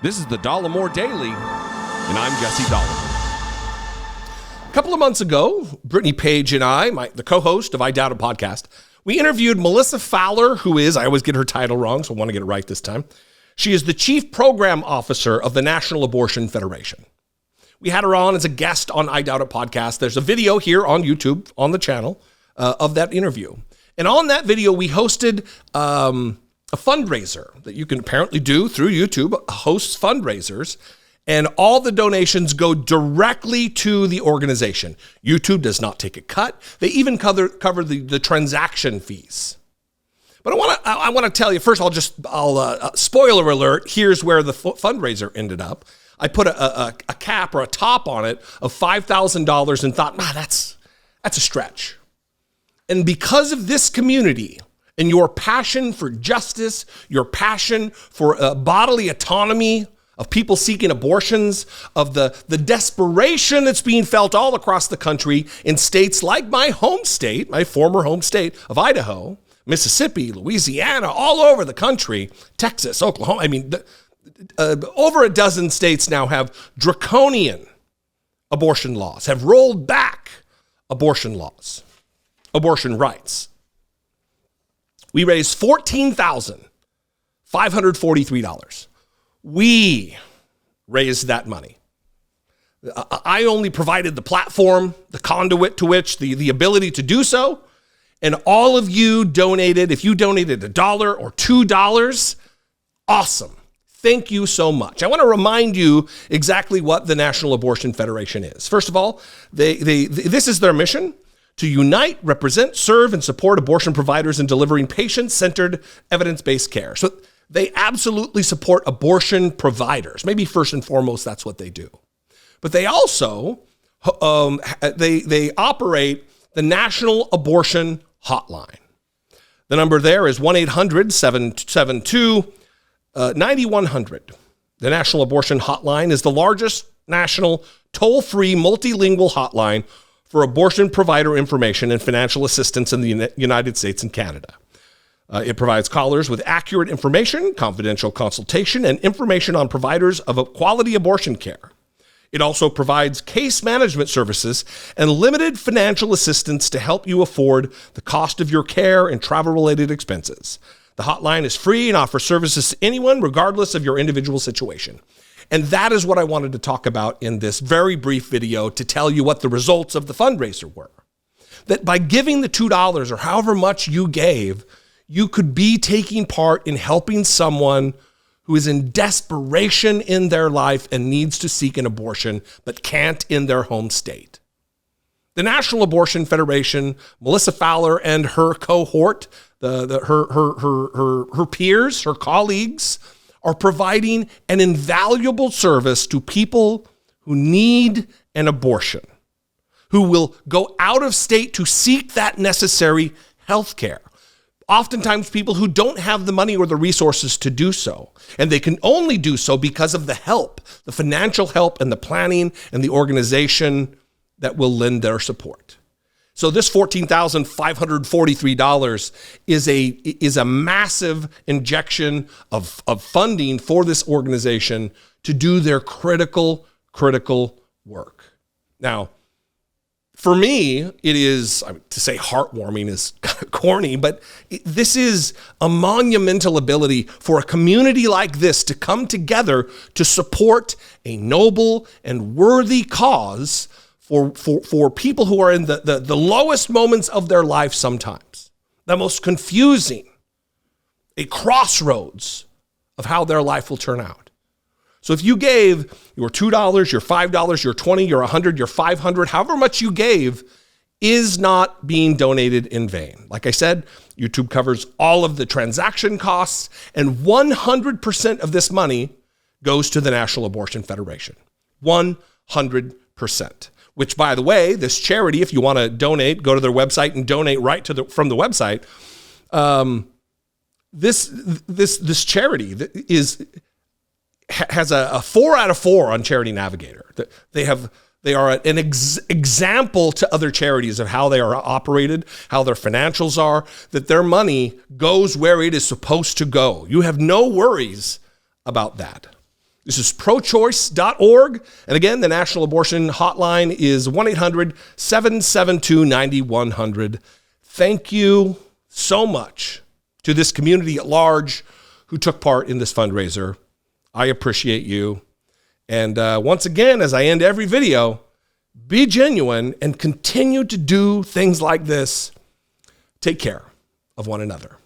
This is the Dollemore Daily, and I'm Jesse Dollemore. A couple of months ago, Brittany Page and I, the co-host of I Doubt It podcast, we interviewed Melissa Fowler, who is, I always get her title wrong, so I want to get it right this time. She is the Chief Program Officer of the National Abortion Federation. We had her on as a guest on I Doubt It podcast. There's a video here on YouTube, on the channel, of that interview. And on that video, we hosted a fundraiser that you can apparently do through YouTube, hosts fundraisers, and all the donations go directly to the organization. YouTube does not take a cut. They even cover the transaction fees. But I want to tell you, first I'll spoiler alert, here's where the fundraiser ended up. I put a cap or a top on it of $5,000 and thought, that's a stretch. And because of this community and your passion for justice, your passion for bodily autonomy of people seeking abortions, of the desperation that's being felt all across the country in states like my home state, my former home state of Idaho, Mississippi, Louisiana, all over the country, Texas, Oklahoma. I mean, over a dozen states now have draconian abortion laws, have rolled back abortion laws, abortion rights. We raised $14,543. We raised that money. I only provided the platform, the conduit to which, the ability to do so. And all of you donated. If you donated $1 or $2, awesome. Thank you so much. I want to remind you exactly what the National Abortion Federation is. First of all, this is their mission: to unite, represent, serve, and support abortion providers in delivering patient-centered, evidence-based care. So they absolutely support abortion providers. Maybe first and foremost, that's what they do. But they also, they operate the National Abortion Hotline. The number there is 1-800-772-9100. The National Abortion Hotline is the largest national toll-free multilingual hotline for abortion provider information and financial assistance in the United States and Canada. It provides callers with accurate information, confidential consultation, and information on providers of quality abortion care. It also provides case management services and limited financial assistance to help you afford the cost of your care and travel-related expenses. The hotline is free and offers services to anyone, regardless of your individual situation. And that is what I wanted to talk about in this very brief video, to tell you what the results of the fundraiser were. That by giving the $2 or however much you gave, you could be taking part in helping someone who is in desperation in their life and needs to seek an abortion, but can't in their home state. The National Abortion Federation, Melissa Fowler and her cohort, her peers, her colleagues, are providing an invaluable service to people who need an abortion, who will go out of state to seek that necessary health care. Oftentimes people who don't have the money or the resources to do so, and they can only do so because of the help, the financial help and the planning and the organization that will lend their support. So this $14,543 is a massive injection of funding for this organization to do their critical work. Now, for me, it is, to say heartwarming is kind of corny, but this is a monumental ability for a community like this to come together to support a noble and worthy cause for people who are in the lowest moments of their life sometimes, the most confusing, a crossroads of how their life will turn out. So if you gave your $2, your $5, your $20, your $100, your $500, however much you gave is not being donated in vain. Like I said, YouTube covers all of the transaction costs, and 100% of this money goes to the National Abortion Federation. 100%. Which, by the way, this charity, if you want to donate, go to their website and donate right from the website. This charity has a 4 out of 4 on Charity Navigator. They are an example to other charities of how they are operated, how their financials are, that their money goes where it is supposed to go. You have no worries about that. This is prochoice.org. And again, the National Abortion Hotline is 1-800-772-9100. Thank you so much to this community at large who took part in this fundraiser. I appreciate you. And once again, as I end every video, be genuine and continue to do things like this. Take care of one another.